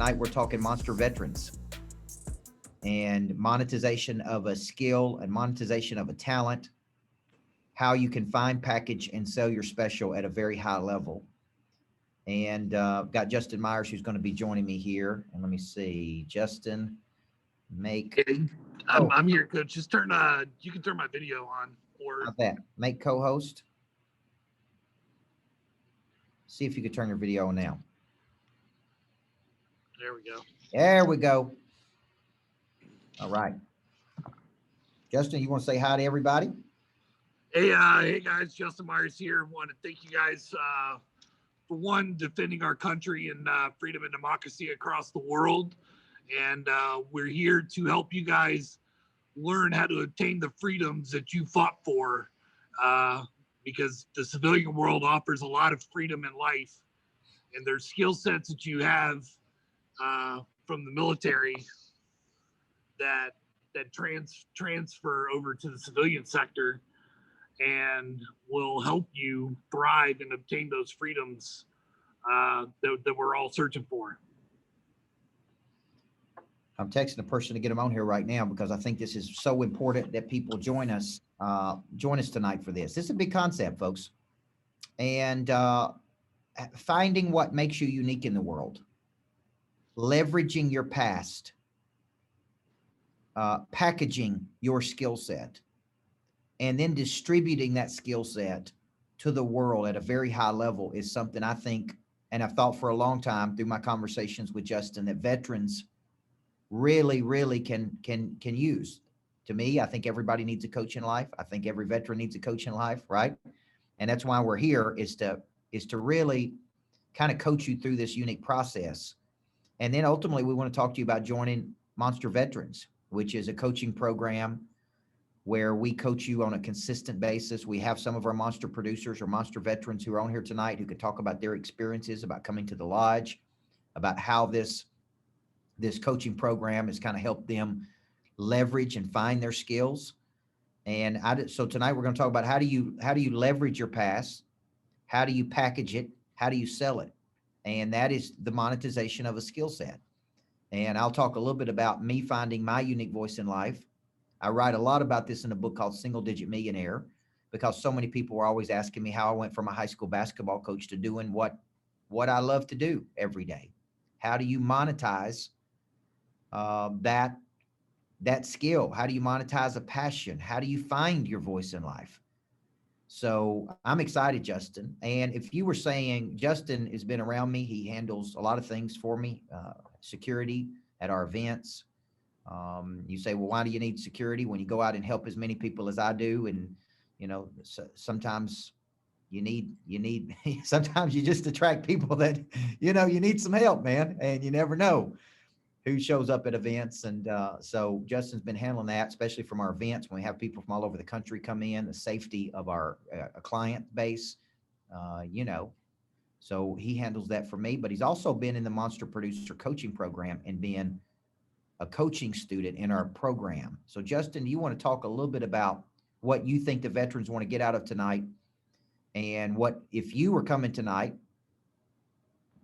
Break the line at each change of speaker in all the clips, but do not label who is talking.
tonight we're talking monster veterans and monetization of a skill and monetization of a talent, how you can find, package, and sell your special at a very high level. And got Justin Myers, who's going to be joining me here. And let me see, Justin, make.
Hey, I'm here, Coach. Just turn you can turn my video on, or
How's that? Make co-host. See if you could turn your video on now.
there we go.
There we go. All right. Justin, you want to say hi to everybody?
Hey guys, Justin Myers here. Want to thank you guys for one, defending our country and freedom and democracy across the world. And we're here to help you guys learn how to obtain the freedoms that you fought for, because the civilian world offers a lot of freedom in life, and there's skill sets that you have from the military that transfer over to the civilian sector and will help you thrive and obtain those freedoms that we're all searching for.
I'm texting a person to get them on here right now because I think this is so important that people join us tonight for this. This is a big concept, folks. And finding what makes you unique in the world, leveraging your past, packaging your skill set, and then distributing that skill set to the world at a very high level is something I think, and I've thought for a long time through my conversations with Justin, that veterans really can use. To me, I think everybody needs a coach in life. I think every veteran needs a coach in life, right? And that's why we're here, is to really kind of coach you through this unique process. And then ultimately we want to talk to you about joining Monster Veterans, which is a coaching program where we coach you on a consistent basis. We have some of our monster producers or monster veterans who are on here tonight who could talk about their experiences, about coming to the lodge, about how this coaching program has kind of helped them leverage and find their skills. And so tonight we're going to talk about how do you leverage your past, how do you package it, how do you sell it, and that is the monetization of a skill set. And I'll talk a little bit about me finding my unique voice in life. I write a lot about this in a book called Single Digit Millionaire, because so many people were always asking me how I went from a high school basketball coach to doing what I love to do every day. How do you monetize that skill? How do you monetize a passion? How do you find your voice in life? So I'm excited, Justin. And if you were saying, Justin has been around me, he handles a lot of things for me, security at our events. You say, well, why do you need security when you go out and help as many people as I do? And, sometimes you need, sometimes you just attract people that, you need some help, man. And you never know who shows up at events. And so Justin's been handling that, especially from our events when we have people from all over the country come in, the safety of our client base, so he handles that for me. But he's also been in the Monster Producer Coaching Program and been a coaching student in our program. So Justin, do you want to talk a little bit about what you think the veterans want to get out of tonight, and what, if you were coming tonight,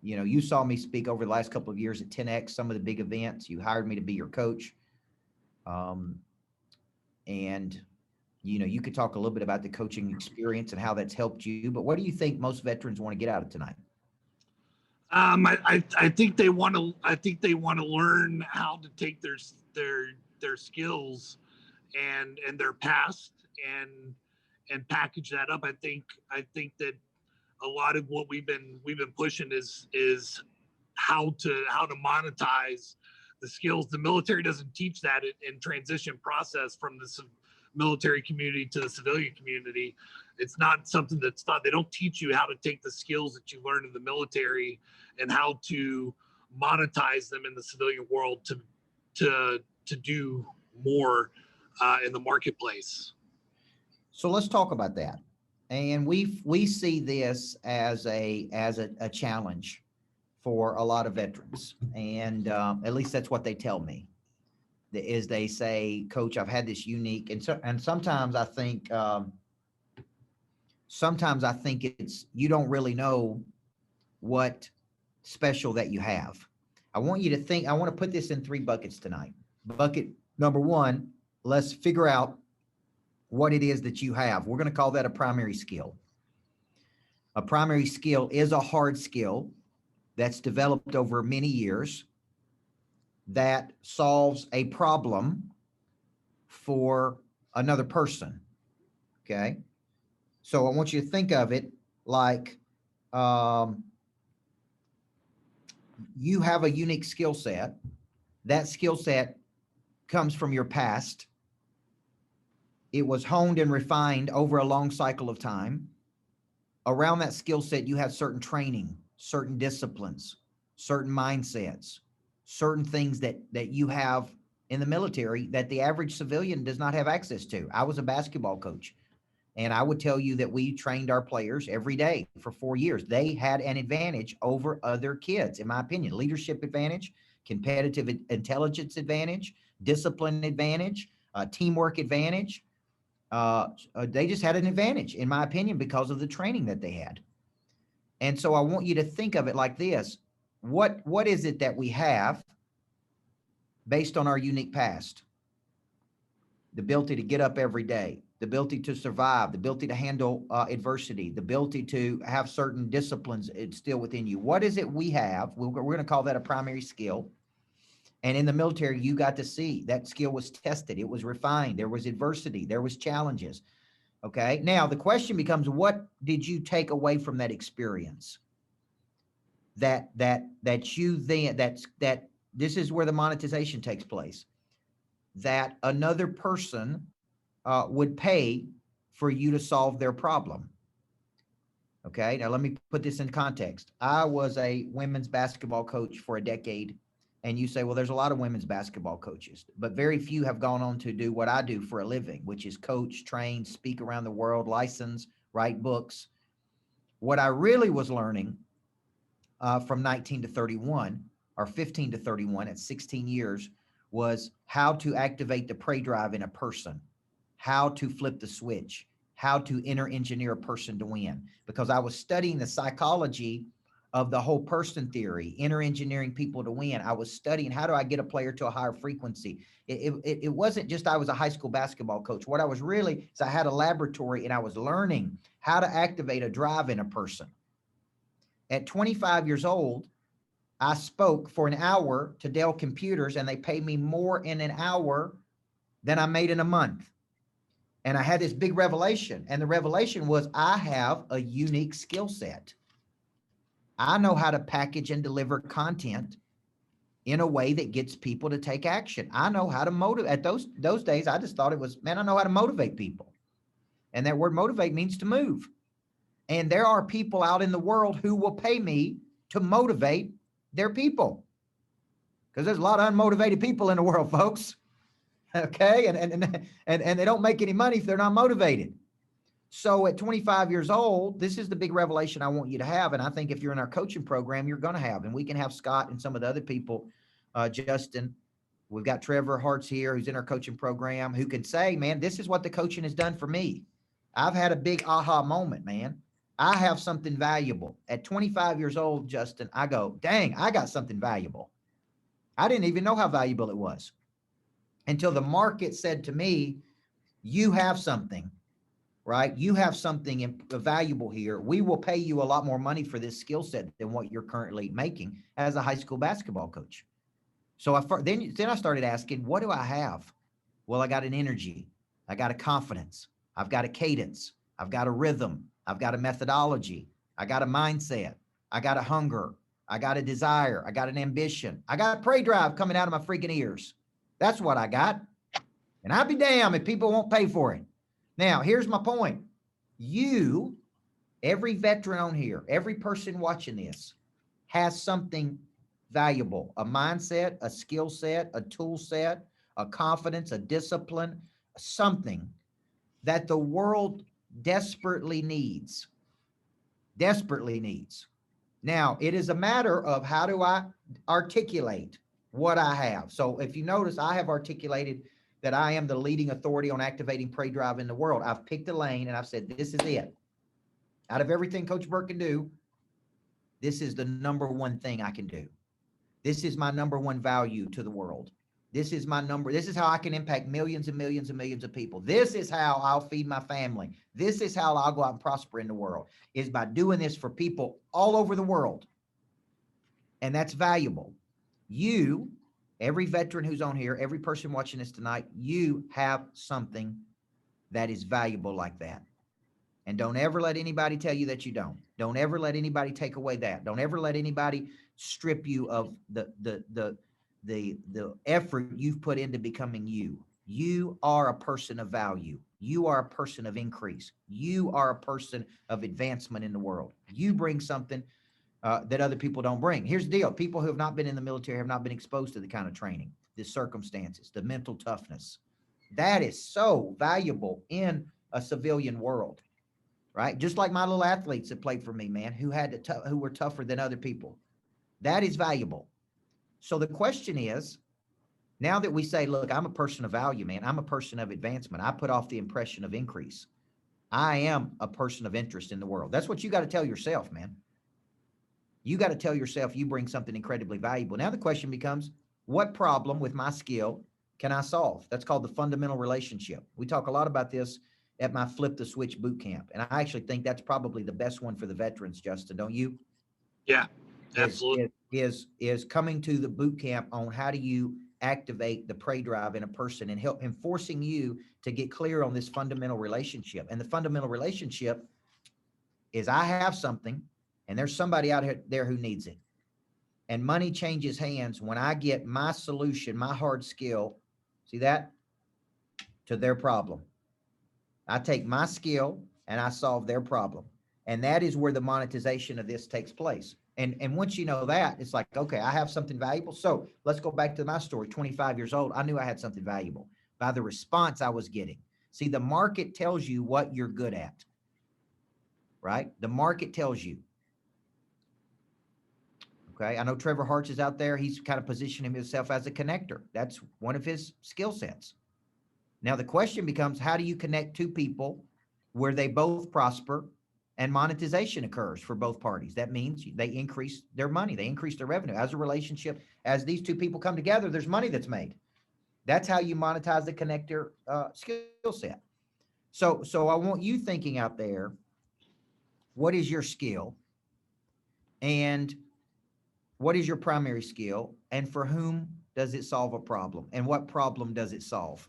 you saw me speak over the last couple of years at 10X, some of the big events. You hired me to be your coach. And, you could talk a little bit about the coaching experience and how that's helped you. But what do you think most veterans want to get out of tonight?
I think they want to learn how to take their skills and their past and package that up. I think that a lot of what we've been pushing is how to monetize the skills. The military doesn't teach that in transition process from the military community to the civilian community. It's not something that's taught. They don't teach you how to take the skills that you learn in the military and how to monetize them in the civilian world to do more in the marketplace.
So let's talk about that. And we see this as a challenge for a lot of veterans, and at least that's what they tell me. Is they say, Coach, I've had this unique, and sometimes I think it's, you don't really know what special that you have. I want you to think, I want to put this in 3 buckets tonight. Bucket number 1, let's figure out what it is that you have. We're going to call that a primary skill. A primary skill is a hard skill that's developed over many years that solves a problem for another person. Okay. So I want you to think of it like you have a unique skill set. That skill set comes from your past. It was honed and refined over a long cycle of time. Around that skill set, you have certain training, certain disciplines, certain mindsets, certain things that you have in the military that the average civilian does not have access to. I was a basketball coach, and I would tell you that we trained our players every day for 4 years. They had an advantage over other kids, in my opinion. Leadership advantage, competitive intelligence advantage, discipline advantage, teamwork advantage. They just had an advantage, in my opinion, because of the training that they had. And so I want you to think of it like this. What is it that we have based on our unique past? The ability to get up every day, the ability to survive, the ability to handle adversity, the ability to have certain disciplines instilled within you. What is it we have? We're going to call that a primary skill. And in the military, you got to see that skill was tested. It was refined. There was adversity. There was challenges. Okay. Now the question becomes, what did you take away from that experience? That you then, that this is where the monetization takes place. That another person would pay for you to solve their problem. Okay. Now let me put this in context. I was a women's basketball coach for a decade. And you say, well, there's a lot of women's basketball coaches, but very few have gone on to do what I do for a living, which is coach, train, speak around the world, license, write books. What I really was learning from 19 to 31 or 15 to 31 at 16 years was how to activate the prey drive in a person, how to flip the switch, how to inner engineer a person to win, because I was studying the psychology of the whole person theory, inner engineering people to win. I was studying how do I get a player to a higher frequency. It wasn't just I was a high school basketball coach. What I was really is I had a laboratory and I was learning how to activate a drive in a person. At 25 years old, I spoke for an hour to Dell Computers, and they paid me more in an hour than I made in a month. And I had this big revelation. And the revelation was I have a unique skill set. I know how to package and deliver content in a way that gets people to take action. I know how to motivate. At those days, I just thought it was, man, I know how to motivate people. And that word motivate means to move. And there are people out in the world who will pay me to motivate their people. Because there's a lot of unmotivated people in the world, folks. Okay. And they don't make any money if they're not motivated. So at 25 years old, this is the big revelation I want you to have. And I think if you're in our coaching program, you're going to have, and we can have Scott and some of the other people, Justin, we've got Trevor Hart's here, who's in our coaching program, who can say, man, this is what the coaching has done for me. I've had a big aha moment, man. I have something valuable. At 25 years old, Justin, I go, dang, I got something valuable. I didn't even know how valuable it was until the market said to me, you have something. Right? You have something valuable here. We will pay you a lot more money for this skill set than what you're currently making as a high school basketball coach. So then I started asking, what do I have? Well, I got an energy. I got a confidence. I've got a cadence. I've got a rhythm. I've got a methodology. I got a mindset. I got a hunger. I got a desire. I got an ambition. I got a prey drive coming out of my freaking ears. That's what I got. And I'd be damned if people won't pay for it. Now, here's my point. You, every veteran on here, every person watching this has something valuable, a mindset, a skill set, a tool set, a confidence, a discipline, something that the world desperately needs. Desperately needs. Now, it is a matter of how do I articulate what I have. So if you notice, I have articulated that I am the leading authority on activating prey drive in the world. I've picked a lane and I've said, this is it. Out of everything Coach Burt can do, this is the number one thing I can do. This is my number one value to the world. This is my number. This is how I can impact millions and millions and millions of people. This is how I'll feed my family. This is how I'll go out and prosper in the world, is by doing this for people all over the world. And that's valuable. You, every veteran who's on here, every person watching this tonight, you have something that is valuable like that. And don't ever let anybody tell you that you don't. Don't ever let anybody take away that. Don't ever let anybody strip you of the effort you've put into becoming you. You are a person of value. You are a person of increase. You are a person of advancement in the world. You bring something that other people don't bring. Here's the deal. People who have not been in the military have not been exposed to the kind of training, the circumstances, the mental toughness. That is so valuable in a civilian world, right? Just like my little athletes that played for me, man, who were tougher than other people. That is valuable. So the question is, now that we say, look, I'm a person of value, man, I'm a person of advancement. I put off the impression of increase. I am a person of interest in the world. That's what you got to tell yourself, man. You got to tell yourself you bring something incredibly valuable. Now the question becomes, what problem with my skill can I solve? That's called the fundamental relationship. We talk a lot about this at my Flip the Switch boot camp. And I actually think that's probably the best one for the veterans, Justin, don't you?
Yeah,
Is
absolutely.
is coming to the boot camp on how do you activate the prey drive in a person and help him, forcing you to get clear on this fundamental relationship. And the fundamental relationship is I have something and there's somebody out there who needs it. And money changes hands when I get my solution, my hard skill, see that, to their problem. I take my skill and I solve their problem. And that is where the monetization of this takes place. And once you know that, it's like, okay, I have something valuable. So let's go back to my story. 25 years old, I knew I had something valuable by the response I was getting. See, the market tells you what you're good at, right? The market tells you. Okay. I know Trevor Hart's is out there. He's kind of positioning himself as a connector. That's one of his skill sets. Now, the question becomes, how do you connect two people where they both prosper and monetization occurs for both parties? That means they increase their money, they increase their revenue. As a relationship, as these two people come together, there's money that's made. That's how you monetize the connector skill set. So I want you thinking out there, what is your skill and what is your primary skill and for whom does it solve a problem and what problem does it solve?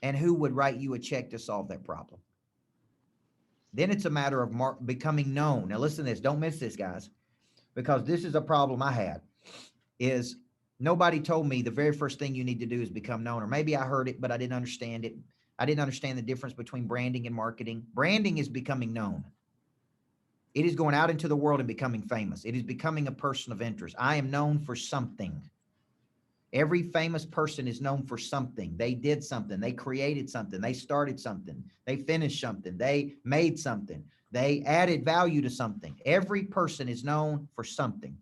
And who would write you a check to solve that problem? Then it's a matter of becoming known. Now listen to this, don't miss this, guys, because this is a problem I had, is nobody told me the very first thing you need to do is become known, or maybe I heard it, but I didn't understand it. I didn't understand the difference between branding and marketing. Branding is becoming known. It is going out into the world and becoming famous. It is becoming a person of interest. I am known for something. Every famous person is known for something. They did something. They created something. They started something. They finished something. They made something. They added value to something. Every person is known for something.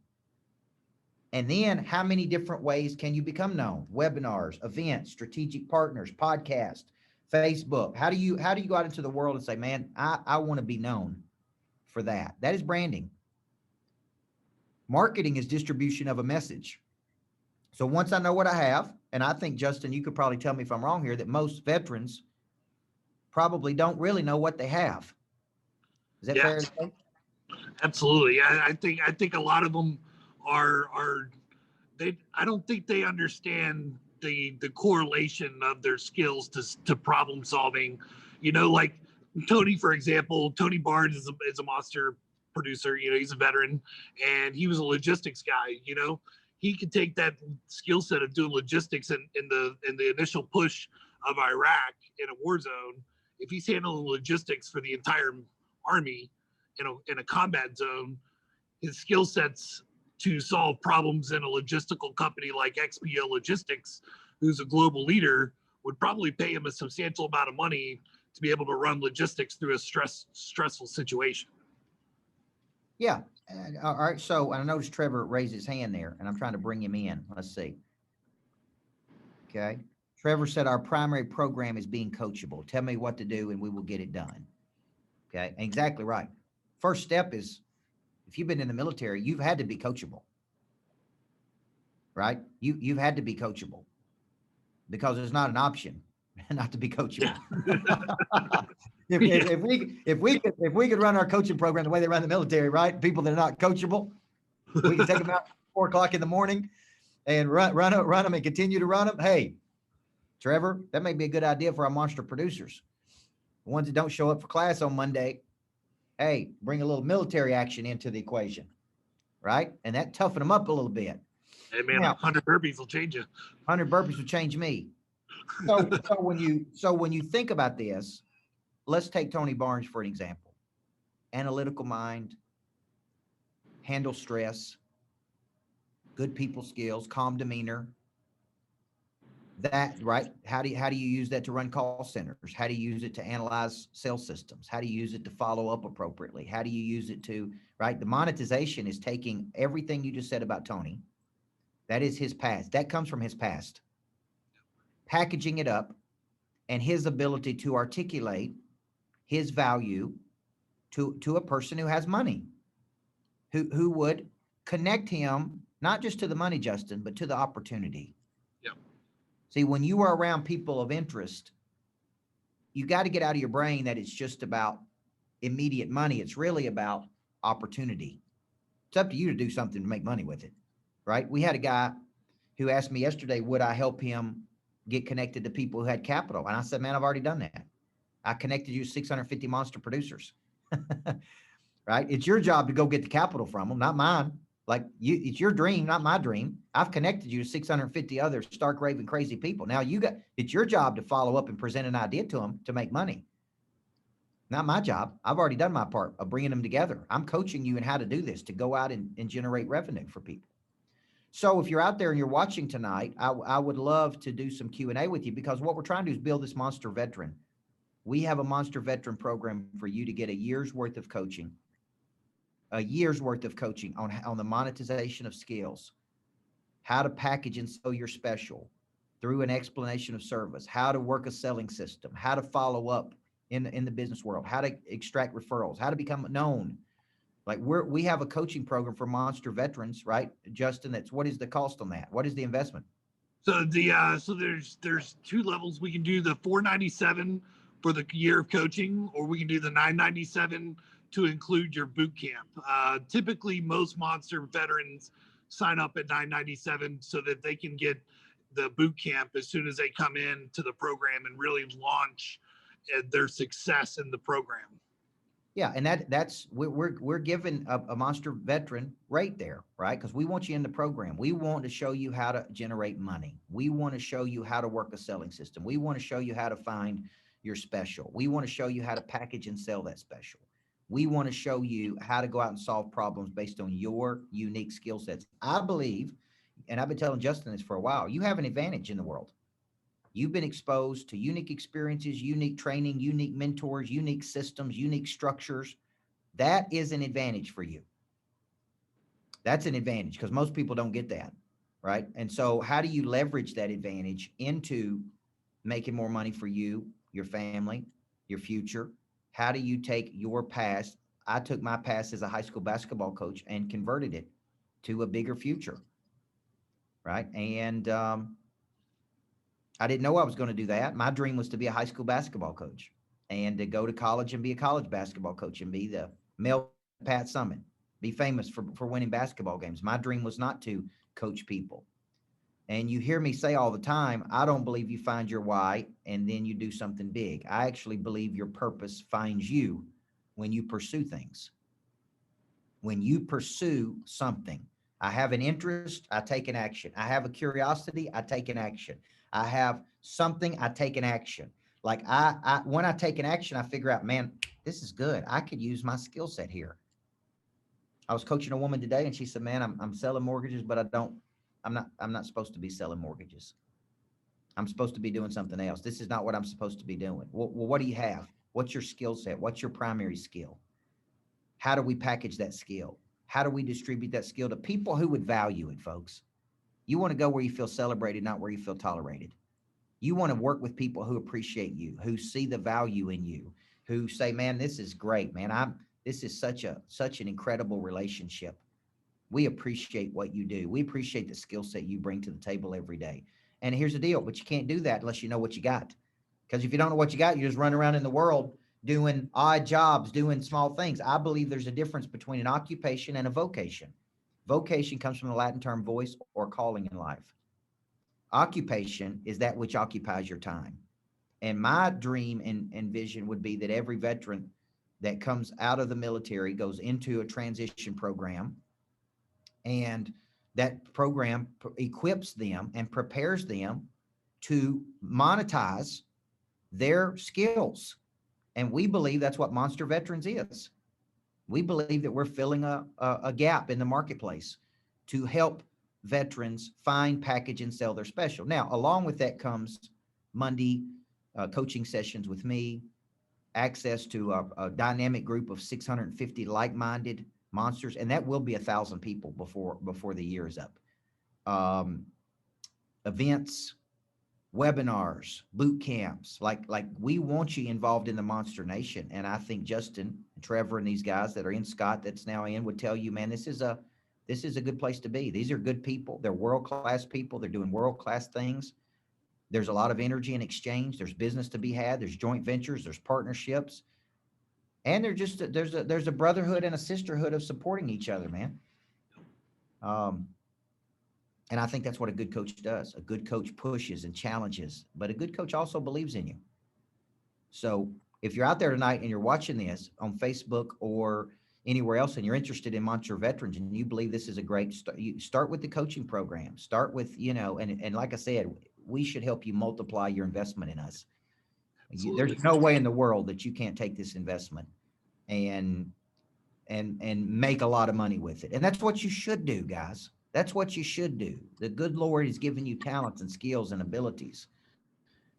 And then how many different ways can you become known? Webinars, events, strategic partners, podcast, Facebook. How do you go out into the world and say, man, I want to be known for that? That is branding. Marketing is distribution of a message. So once I know what I have, and I think, Justin, you could probably tell me if I'm wrong here, that most veterans probably don't really know what they have. Is that fair to
Yes,
say?
absolutely. I think a lot of them are they. I don't think they understand the correlation of their skills to problem solving. Like Tony, for example. Tony Barnes is a monster producer. He's a veteran, and he was a logistics guy. He could take that skill set of doing logistics in the initial push of Iraq in a war zone. If he's handling logistics for the entire army in a combat zone, his skill sets to solve problems in a logistical company like XPO Logistics, who's a global leader, would probably pay him a substantial amount of money to be able to run logistics through a stressful situation.
Yeah. All right. So I noticed Trevor raised his hand there, and I'm trying to bring him in. Let's see. Okay. Trevor said our primary program is being coachable. Tell me what to do, and we will get it done. Okay. Exactly right. First step is, if you've been in the military, you've had to be coachable. right? You've had to be coachable because it's not an option not to be
Yeah.
coachable.
Yeah.
If we could run our coaching program the way they run the military, right? People that are not coachable, we can take them out at 4 o'clock in the morning and run them and continue to run them. Hey, Trevor, that may be a good idea for our monster producers. The ones that don't show up for class on Monday, hey, bring a little military action into the equation, right? And that toughen them up a little bit.
Hey man,
Now,
100 burpees will change you.
100 burpees will change me. So when you think about this, let's take Tony Barnes for an example. Analytical mind, handle stress, good people skills, calm demeanor. That right? How do you use that to run call centers? How do you use it to analyze sales systems? How do you use it to follow up appropriately? How do you use it to right? The monetization is taking everything you just said about Tony. That is his past. That comes from his past. Packaging it up and his ability to articulate his value to a person who has money, who would connect him not just to the money, Justin, but to the opportunity.
Yeah.
See, when you are around people of interest, you got to get out of your brain that it's just about immediate money. It's really about opportunity. It's up to you to do something to make money with it, right? We had a guy who asked me yesterday, would I help him get connected to people who had capital? And I said, man, I've already done that. I connected you to 650 monster producers, right? It's your job to go get the capital from them, not mine. Like you, it's your dream, not my dream. I've connected you to 650 other stark raving crazy people. Now it's your job to follow up and present an idea to them to make money. Not my job. I've already done my part of bringing them together. I'm coaching you in how to do this, to go out and generate revenue for people. So if you're out there and you're watching tonight, I would love to do some Q&A with you, because what we're trying to do is build this monster veteran. We have a monster veteran program for you to get a year's worth of coaching on the monetization of skills, how to package and sell your special through an explanation of service, how to work a selling system, how to follow up in the business world, how to extract referrals, how to become known. Like we have a coaching program for monster veterans, right, Justin? What is the cost on that? What is the investment?
So there's two levels. We can do the 497 for the year of coaching, or we can do the 997 to include your boot camp. Typically, most monster veterans sign up at 997 so that they can get the boot camp as soon as they come in to the program and really launch their success in the program.
Yeah, and we're giving a monster veteran right there, right? Because we want you in the program. We want to show you how to generate money. We want to show you how to work a selling system. We want to show you how to find your special. We want to show you how to package and sell that special. We want to show you how to go out and solve problems based on your unique skill sets. I believe, and I've been telling Justin this for a while, you have an advantage in the world. You've been exposed to unique experiences, unique training, unique mentors, unique systems, unique structures. That is an advantage for you. That's an advantage because most people don't get that, right? And so how do you leverage that advantage into making more money for you, your family, your future? How do you take your past? I took my past as a high school basketball coach and converted it to a bigger future, right? And I didn't know I was going to do that. My dream was to be a high school basketball coach and to go to college and be a college basketball coach and be the male Pat Summitt, be famous for winning basketball games. My dream was not to coach people. And you hear me say all the time, I don't believe you find your why and then you do something big. I actually believe your purpose finds you when you pursue things. When you pursue something, I have an interest, I take an action. I have a curiosity, I take an action. I have something, I take an action. Like when I take an action, I figure out, man, this is good. I could use my skill set here. I was coaching a woman today and she said, man, I'm selling mortgages, but I'm not supposed to be selling mortgages. I'm supposed to be doing something else. This is not what I'm supposed to be doing. Well, what do you have? What's your skill set? What's your primary skill? How do we package that skill? How do we distribute that skill to people who would value it, folks? You want to go where you feel celebrated, not where you feel tolerated. You want to work with people who appreciate you, who see the value in you, who say, man, this is great, man. This is such an incredible relationship. We appreciate what you do. We appreciate the skill set you bring to the table every day. And here's the deal, but you can't do that unless you know what you got. Because if you don't know what you got, you just run around in the world doing odd jobs, doing small things. I believe there's a difference between an occupation and a vocation. Vocation comes from the Latin term voice or calling in life. Occupation is that which occupies your time. And my dream and vision would be that every veteran that comes out of the military goes into a transition program, and that program equips them and prepares them to monetize their skills. And we believe that's what Monster Veterans is. We believe that we're filling a gap in the marketplace to help veterans find, package, and sell their special. Now, along with that comes Monday coaching sessions with me, access to a dynamic group of 650 like-minded monsters, and that will be 1,000 people before the year is up. Events, webinars, boot camps, like we want you involved in the Monster Nation. And I think Justin, Trevor, and these guys that are in, Scott that's now in, would tell you, man, this is a good place to be. These are good people. They're world-class people. They're doing world-class things. There's a lot of energy and exchange. There's business to be had. There's joint ventures. There's partnerships. And there's a brotherhood and a sisterhood of supporting each other, man. And I think that's what a good coach does. A good coach pushes and challenges, but a good coach also believes in you. So if you're out there tonight and you're watching this on Facebook or anywhere else and you're interested in Monster Veterans and you believe this is a great start, you start with the coaching program. Start with, and like I said, we should help you multiply your investment in us. There's no way in the world that you can't take this investment and make a lot of money with it. And that's what you should do, guys. That's what you should do. The good Lord has given you talents and skills and abilities.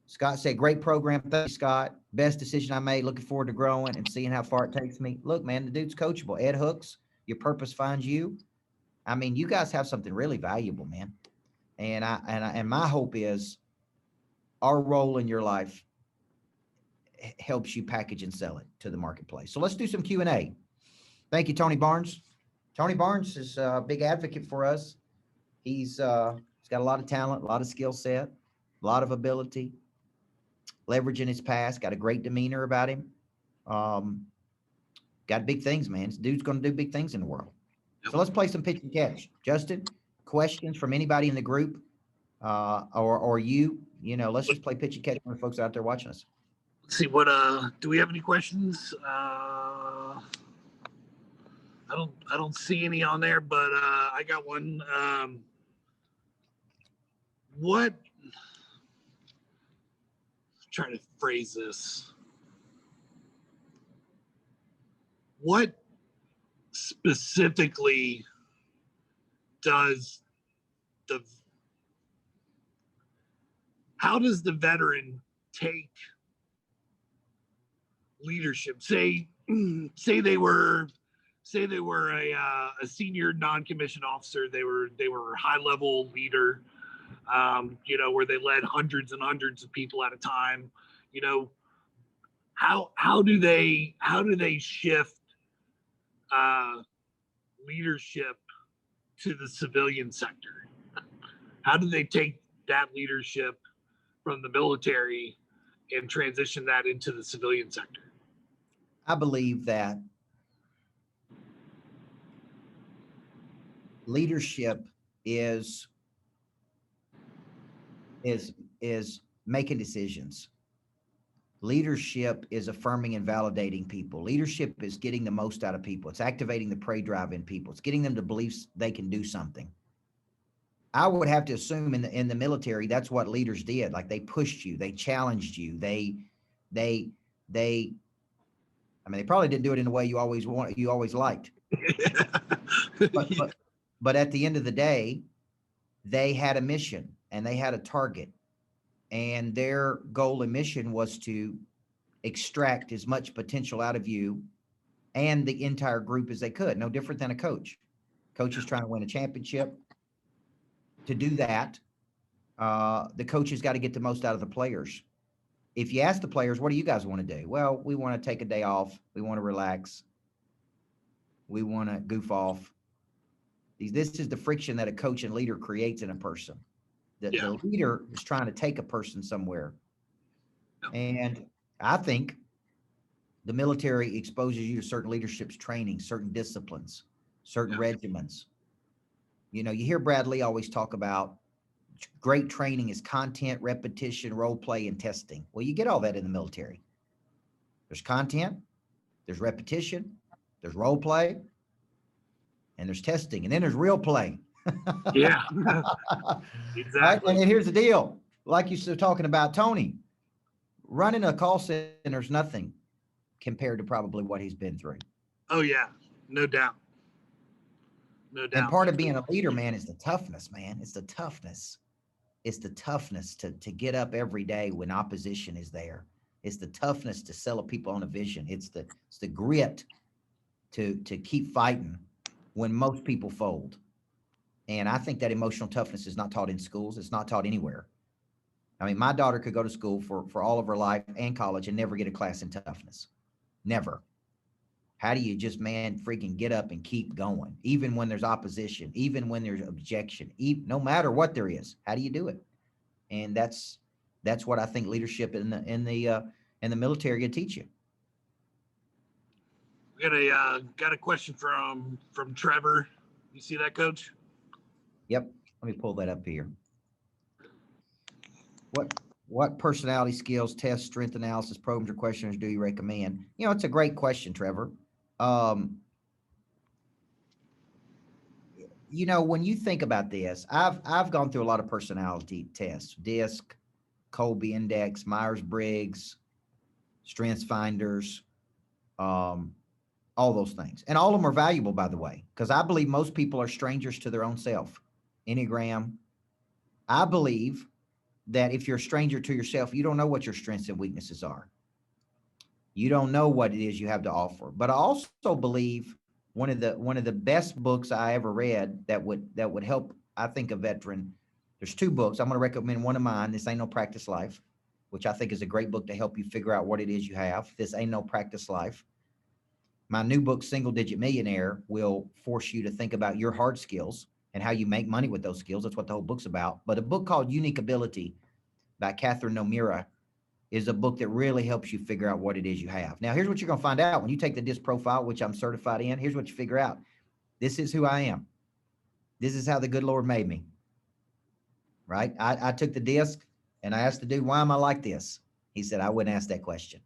Scott said, great program. Thank you, Scott. Best decision I made. Looking forward to growing and seeing how far it takes me. Look, man, the dude's coachable. Ed Hooks, your purpose finds you. I mean, you guys have something really valuable, man. And my hope is our role in your life helps you package and sell it to the marketplace. So let's do some Q&A. Thank you, Tony Barnes. Tony Barnes is a big advocate for us. He's got a lot of talent, a lot of skill set, a lot of ability, leveraging his past, got a great demeanor about him. Got big things, man. This dude's going to do big things in the world. So let's play some pitch and catch. Justin, questions from anybody in the group or you, let's just play pitch and catch for the folks out there watching us.
Let's see what, do we have any questions? I don't see any on there, but I got one. What, I'm trying to phrase this. What specifically how does the veteran take leadership? Say they were a senior non-commissioned officer. They were a high-level leader, where they led hundreds and hundreds of people at a time. How do they shift leadership to the civilian sector? How do they take that leadership from the military and transition that into the civilian sector?
I believe that leadership is making decisions. Leadership is affirming and validating people. Leadership is getting the most out of people. It's activating the prey drive in people. It's getting them to believe they can do something. I would have to assume in the military, that's what leaders did. Like they pushed you, they challenged you. They probably didn't do it in the way you always liked. But at the end of the day, they had a mission and they had a target, and their goal and mission was to extract as much potential out of you and the entire group as they could. No different than a coach. Coach is trying to win a championship. To do that, the coach has got to get the most out of the players. If you ask the players, what do you guys want to do? Well, we want to take a day off. We want to relax. We want to goof off. This is the friction that a coach and leader creates in a person.
Yeah.
The leader is trying to take a person somewhere.
Yeah.
And I think the military exposes you to certain leadership's training, certain disciplines, certain
Yeah.
regimens. You know, you hear Bradley always talk about great training is content, repetition, role play, and testing. Well, you get all that in the military. There's content, there's repetition, there's role play, and there's testing, and then there's real play.
Yeah.
Right? And
Exactly.
then here's the deal. Like you were talking about, Tony, running a call center is nothing compared to probably what he's been through.
Oh yeah. No doubt. No
And
doubt.
part of being a leader, man, is the toughness, man. It's the toughness. It's the toughness to get up every day when opposition is there. It's the toughness to sell people on a vision. It's the grit to keep fighting when most people fold. And I think that emotional toughness is not taught in schools. It's not taught anywhere. I mean, my daughter could go to school for all of her life and college and never get a class in toughness. Never. How do you just, man, freaking get up and keep going, even when there's opposition, even when there's objection, no matter what there is? How do you do it? And that's what I think leadership in the military can teach you.
We got a question from Trevor. You see that, Coach?
Yep. Let me pull that up here. What personality skills, tests, strength analysis programs, or questionnaires do you recommend? You know, it's a great question, Trevor. Um, you know, when you think about this, I've gone through a lot of personality tests: DISC, Colby Index, Myers Briggs, Strengths Finders, um, all those things, and all of them are valuable, by the way, because I believe most people are strangers to their own self. Enneagram. I believe that if you're a stranger to yourself, you don't know what your strengths and weaknesses are. You don't know what it is you have to offer. But I also believe one of the best books I ever read that would help, I think, a veteran. There's two books. I'm going to recommend one of mine. This Ain't No Practice Life, which I think is a great book to help you figure out what it is you have. This Ain't No Practice Life. My new book, Single Digit Millionaire, will force you to think about your hard skills and how you make money with those skills. That's what the whole book's about. But a book called Unique Ability by Catherine Nomura is a book that really helps you figure out what it is you have. Now, here's what you're going to find out when you take the DISC profile, which I'm certified in. Here's what you figure out. This is who I am. This is how the good Lord made me, right? I took the DISC and I asked the dude, why am I like this? He said, I wouldn't ask that question.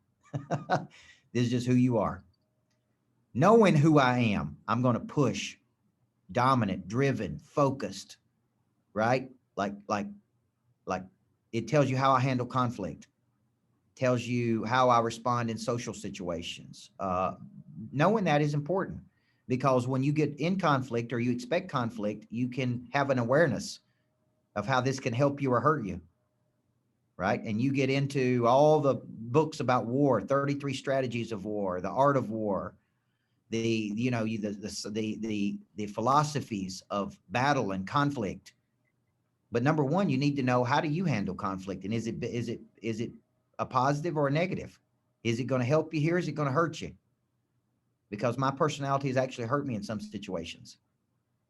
This is just who you are. Knowing who I am, I'm going to push, dominant, driven, focused, right? Like it tells you how I handle conflict, tells you how I respond in social situations. Knowing that is important because when you get in conflict or you expect conflict, you can have an awareness of how this can help you or hurt you, right? And you get into all the books about war, 33 strategies of war, the art of war, the philosophies of battle and conflict. But number one, you need to know, how do you handle conflict, and is it a positive or a negative? Is it going to help you here? Is it going to hurt you? Because my personality has actually hurt me in some situations.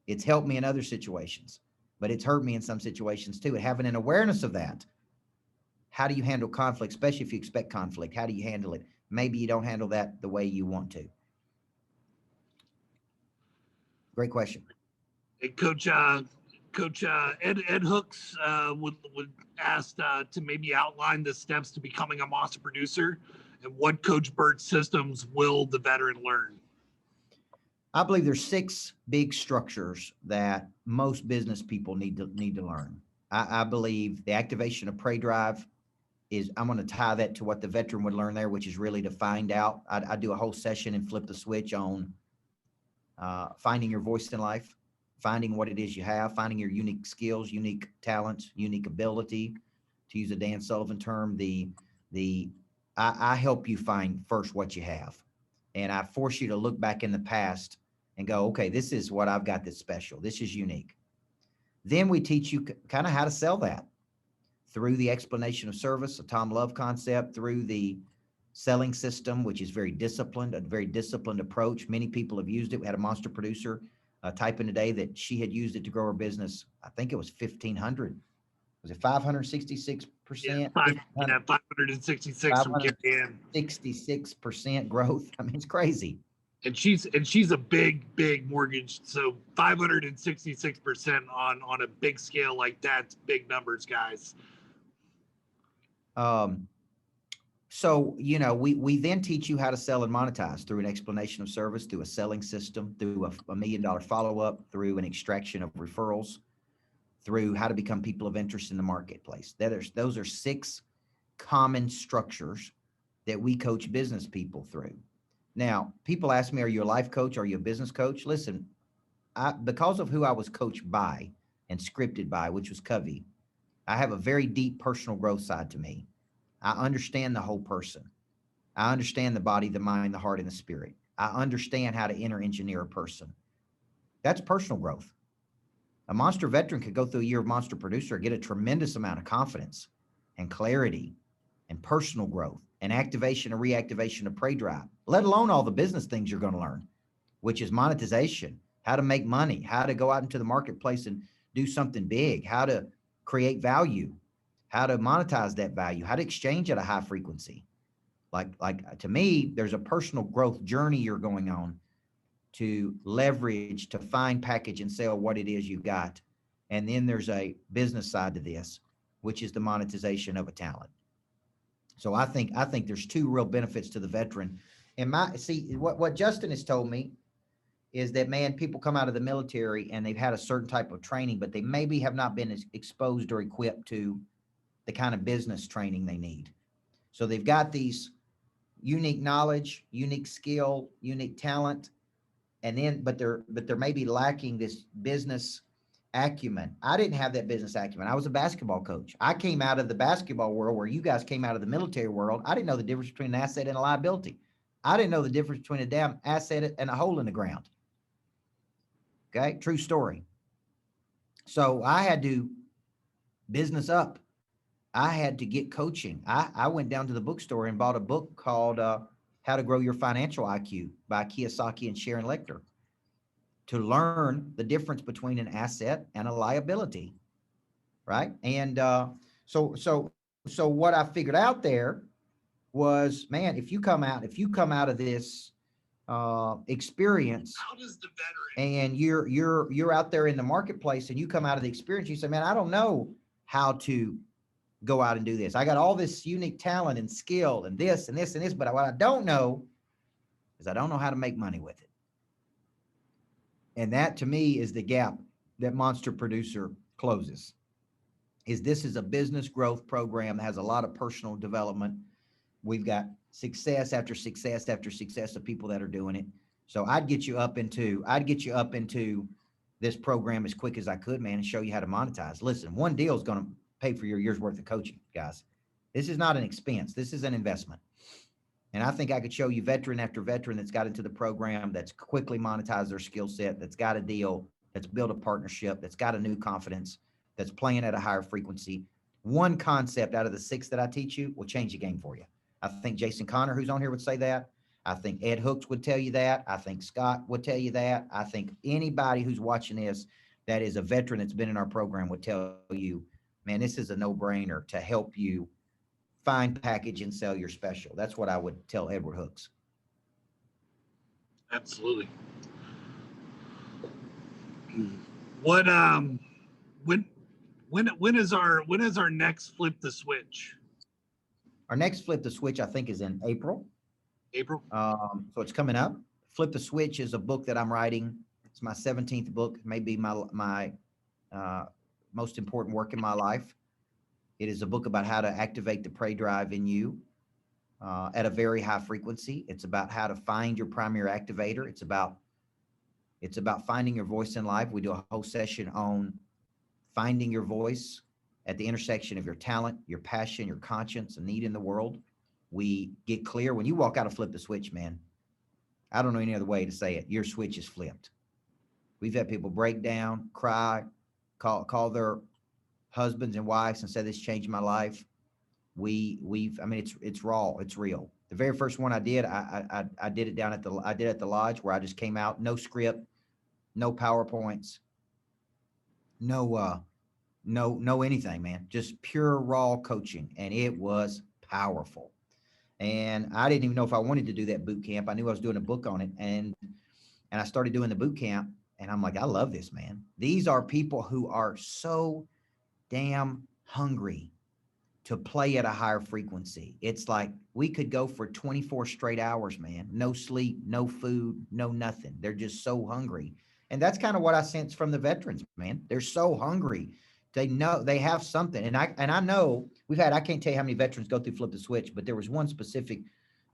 It's helped me in other situations, but it's hurt me in some situations too. And having an awareness of that, how do you handle conflict, especially if you expect conflict? How do you handle it? Maybe you don't handle that the way you want to. Great question.
Hey, Coach Ed Hooks would ask to maybe outline the steps to becoming a monster producer, and what Coach Burt's systems will the veteran learn.
I believe there's 6 big structures that most business people need to learn. I believe the activation of prey drive is, I'm going to tie that to what the veteran would learn there, which is really to find out. I do a whole session and flip the switch on finding your voice in life, finding what it is you have, finding your unique skills, unique talents, unique ability. To use a Dan Sullivan term, I help you find first what you have, and I force you to look back in the past and go, okay, this is what I've got that's special. This is unique. Then we teach you kind of how to sell that through the explanation of service, a Tom Love concept, through the selling system, which is very disciplined, a very disciplined approach. Many people have used it. We had a monster producer typing today that she had used it to grow her business. I think it was 1,500. Was it 566%?
Yeah, 566 from Carrie Ann.
566% growth. I mean, it's crazy.
And she's a big mortgage. So 566% on a big scale like that's big numbers, guys.
So, we then teach you how to sell and monetize through an explanation of service, through a selling system, through a $1 million follow-up, through an extraction of referrals, through how to become people of interest in the marketplace. Those are 6 common structures that we coach business people through. Now, people ask me, are you a life coach? Are you a business coach? Listen, because of who I was coached by and scripted by, which was Covey, I have a very deep personal growth side to me. I understand the whole person. I understand the body, the mind, the heart, and the spirit. I understand how to enter engineer a person. That's personal growth. A monster veteran could go through a year of monster producer, get a tremendous amount of confidence and clarity and personal growth and activation and reactivation of prey drive, let alone all the business things you're going to learn, which is monetization, how to make money, how to go out into the marketplace and do something big, how to create value, how to monetize that value, how to exchange at a high frequency. Like to me, there's a personal growth journey you're going on to leverage, to find, package, and sell what it is you got. And then there's a business side to this, which is the monetization of a talent. So I think there's 2 real benefits to the veteran. And what Justin has told me is that, man, people come out of the military and they've had a certain type of training, but they maybe have not been exposed or equipped to the kind of business training they need. So they've got these unique knowledge, unique skill, unique talent, and then but they're maybe lacking this business acumen. I didn't have that business acumen. I was a basketball coach. I came out of the basketball world where you guys came out of the military world. I didn't know the difference between an asset and a liability. I didn't know the difference between a damn asset and a hole in the ground. Okay, true story. So I had to business up. I had to get coaching. I went down to the bookstore and bought a book called How to Grow Your Financial IQ by Kiyosaki and Sharon Lechter to learn the difference between an asset and a liability, right? And so what I figured out there was, man, if you come out of this experience,
How does the veteran
and you're out there in the marketplace and you come out of the experience, you say, man, I don't know how to go out and do this. I got all this unique talent and skill and this and this and this, but what I don't know is I don't know how to make money with it. And that to me is the gap that Monster Producer closes. This is a business growth program that has a lot of personal development. We've got success after success after success of people that are doing it. So I'd get you up into this program as quick as I could, man, and show you how to monetize. Listen, one deal is going to pay for your year's worth of coaching, guys. This is not an expense. This is an investment. And I think I could show you veteran after veteran that's got into the program, that's quickly monetized their skill set, that's got a deal, that's built a partnership, that's got a new confidence, that's playing at a higher frequency. One concept out of the 6 that I teach you will change the game for you. I think Jason Connor, who's on here, would say that. I think Ed Hooks would tell you that. I think Scott would tell you that. I think anybody who's watching this that is a veteran that's been in our program would tell you, man, this is a no-brainer to help you find, package, and sell your special. That's what I would tell Edward Hooks.
Absolutely. What when is our next flip the switch?
Our next flip the switch, I think, is in April.
April.
So it's coming up. Flip the Switch is a book that I'm writing. It's my 17th book, maybe my most important work in my life. It is a book about how to activate the prey drive in you at a very high frequency. It's about how to find your primary activator. It's about finding your voice in life. We do a whole session on finding your voice at the intersection of your talent, your passion, your conscience, and need in the world. We get clear. When you walk out of Flip the Switch, man, I don't know any other way to say it. Your switch is flipped. We've had people break down, cry, call their husbands and wives and say, this changed my life. I mean, it's raw. It's real. The very first one I did, I did it at the lodge where I just came out, no script, no PowerPoints, no anything, man. Just pure raw coaching. And it was powerful. And I didn't even know if I wanted to do that boot camp. I knew I was doing a book on it. And I started doing the boot camp, and I'm like, I love this, man. These are people who are so damn hungry to play at a higher frequency. It's like we could go for 24 straight hours, man. No sleep, no food, no nothing. They're just so hungry. And that's kind of what I sense from the veterans, man. They're so hungry. They know they have something. And I know I can't tell you how many veterans go through Flip the Switch, but there was one specific,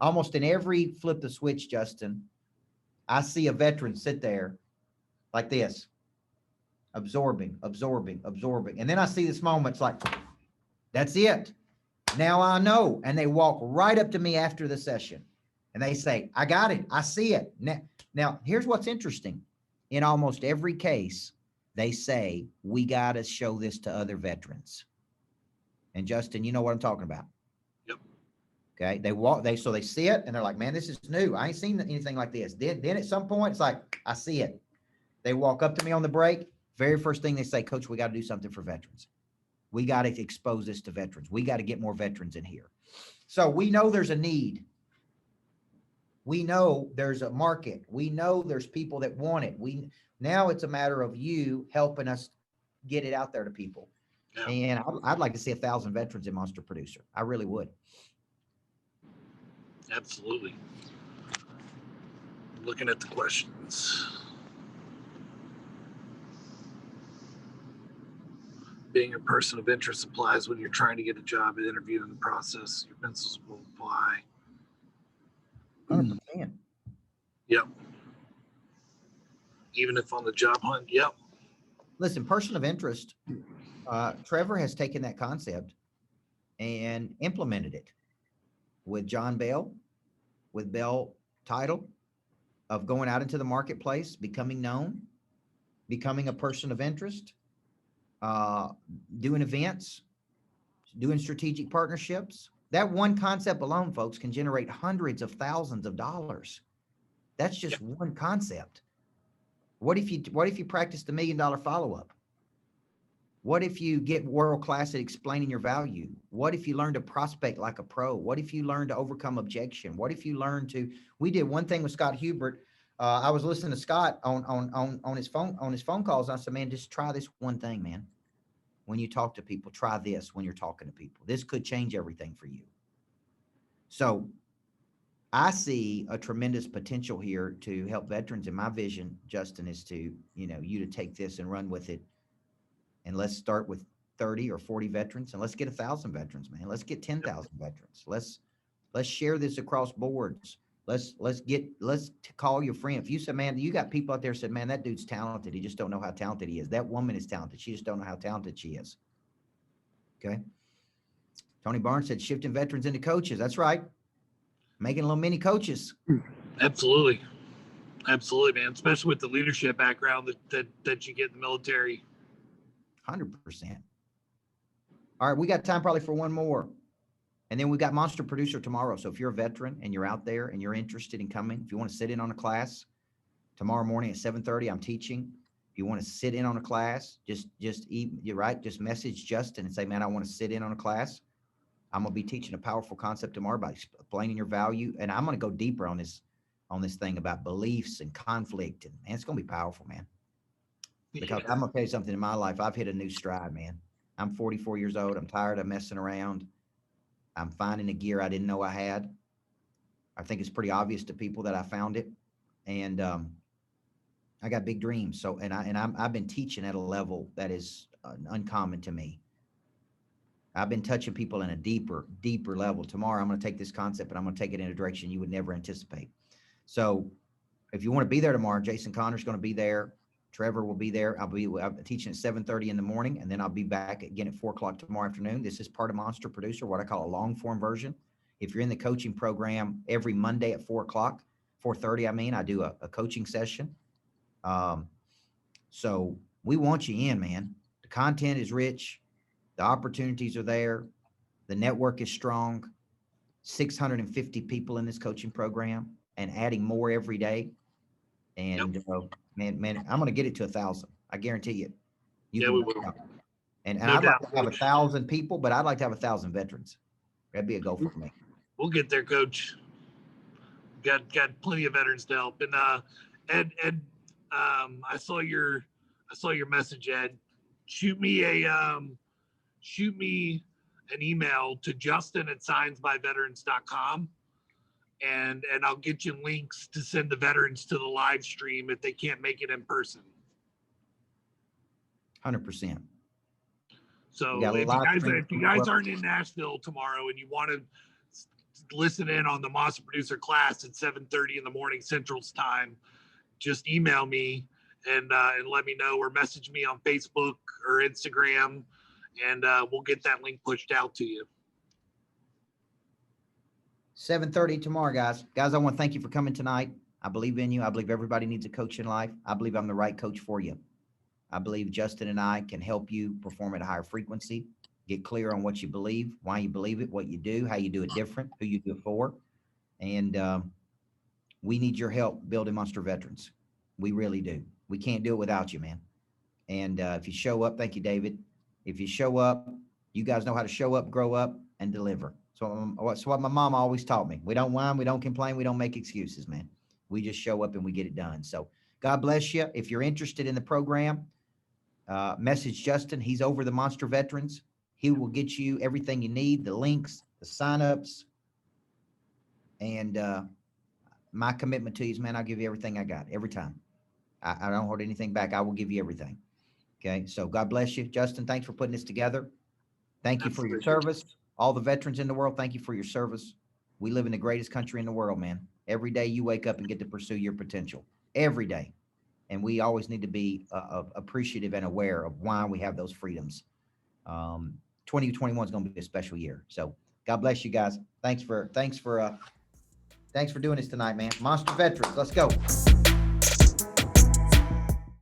almost in every Flip the Switch, Justin, I see a veteran sit there like this, absorbing, absorbing, absorbing. And then I see this moment, it's like, that's it. Now I know. And they walk right up to me after the session and they say, I got it. I see it. Now here's what's interesting. In almost every case, they say, we got to show this to other veterans. And Justin, you know what I'm talking about.
Yep.
Okay. So they see it and they're like, man, this is new. I ain't seen anything like this. Then at some point, it's like, I see it. They walk up to me on the break. Very first thing they say, Coach, we got to do something for veterans. We got to expose this to veterans. We got to get more veterans in here. So we know there's a need. We know there's a market. We know there's people that want it. Now it's a matter of you helping us get it out there to people. Yeah. And I'd like to see 1,000 veterans in Monster Producer. I really would.
Absolutely. Looking at the questions. Being a person of interest applies when you're trying to get a job and interview in the process. Your pencils will apply.
100%.
Yep. Even if on the job hunt, yep.
Listen, person of interest, Trevor has taken that concept and implemented it with John Bell, with Bell Title, of going out into the marketplace, becoming known, becoming a person of interest, doing events, doing strategic partnerships. That one concept alone, folks, can generate hundreds of thousands of dollars. That's just one concept. What if you practice the $1 million follow-up? What if you get world class at explaining your value? What if you learn to prospect like a pro? What if you learn to overcome objection? What if you learn to? We did one thing with Scott Hubert. I was listening to Scott on his phone calls. And I said, man, just try this one thing, man. When you talk to people, try this when you're talking to people. This could change everything for you. So I see a tremendous potential here to help veterans. And my vision, Justin, is to, you to take this and run with it. And let's start with 30 or 40 veterans, and let's get 1,000 veterans, man. Let's get 10,000 veterans. Let's share this across boards. Let's call your friend. If you said, man, you got people out there said, man, that dude's talented. He just don't know how talented he is. That woman is talented. She just don't know how talented she is. Okay. Tony Barnes said, shifting veterans into coaches. That's right. Making little mini coaches.
Absolutely. Absolutely, man. Especially with the leadership background that you get in the military.
100%. All right. We got time probably for one more. And then we got Monster Producer tomorrow. So if you're a veteran and you're out there and you're interested in coming, if you want to sit in on a class tomorrow morning at 7:30, I'm teaching. If you want to sit in on a class, just message Justin and say, man, I want to sit in on a class. I'm going to be teaching a powerful concept tomorrow about explaining your value. And I'm going to go deeper on this thing about beliefs and conflict. And man, it's going to be powerful, man. Because I'm going to tell you something in my life. I've hit a new stride, man. I'm 44 years old. I'm tired of messing around. I'm finding a gear I didn't know I had. I think it's pretty obvious to people that I found it. And I got big dreams. So, I've been teaching at a level that is uncommon to me. I've been touching people in a deeper level. Tomorrow, I'm going to take this concept and I'm going to take it in a direction you would never anticipate. So if you want to be there tomorrow, Jason Connor's going to be there. Trevor will be there. I'm teaching at 7:30 in the morning, and then I'll be back again at 4:00 tomorrow afternoon. This is part of Monster Producer, what I call a long form version. If you're in the coaching program, every Monday at 4:30, I do a coaching session. So we want you in, man. The content is rich. The opportunities are there. The network is strong. 650 people in this coaching program and adding more every day. And Man, I'm going to get it to 1,000. I guarantee you. You
Yeah,
can
we
bet
will.
on it. And
No
I'd like
doubt,
to have
Coach.
1,000 people, but I'd like to have 1,000 veterans. That'd be a goal for me.
We'll get there, Coach. Got plenty of veterans to help. And Ed, I saw your message, Ed. Shoot me shoot me an email to Justin at signsbyveterans.com, and I'll get you links to send the veterans to the live stream if they can't make it in person.
100%.
So if you guys aren't in Nashville tomorrow and you want to listen in on the Monster Producer class at 7:30 in the morning Central Time, just email me and let me know, or message me on Facebook or Instagram, and we'll get that link pushed out to you.
7:30 tomorrow, guys. Guys, I want to thank you for coming tonight. I believe in you. I believe everybody needs a coach in life. I believe I'm the right coach for you. I believe Justin and I can help you perform at a higher frequency, get clear on what you believe, why you believe it, what you do, how you do it different, who you do it for. And we need your help building Monster Veterans. We really do. We can't do it without you, man. And if you show up, thank you, David. If you show up, you guys know how to show up, grow up, and deliver. So that's what my mom always taught me. We don't whine, we don't complain, we don't make excuses, man. We just show up and we get it done. So God bless you. If you're interested in the program, message Justin. He's over the Monster Veterans. He will get you everything you need, the links, the signups, and my commitment to you is, man, I'll give you everything I got every time. I don't hold anything back. I will give you everything. Okay. So God bless you. Justin, thanks for putting this together. Thank you for your service. All the veterans in the world, thank you for your service. We live in the greatest country in the world, man. Every day you wake up and get to pursue your potential. Every day. And we always need to be appreciative and aware of why we have those freedoms. 2021 is going to be a special year. So God bless you guys. Thanks for doing this tonight, man. Monster Veterans, let's go.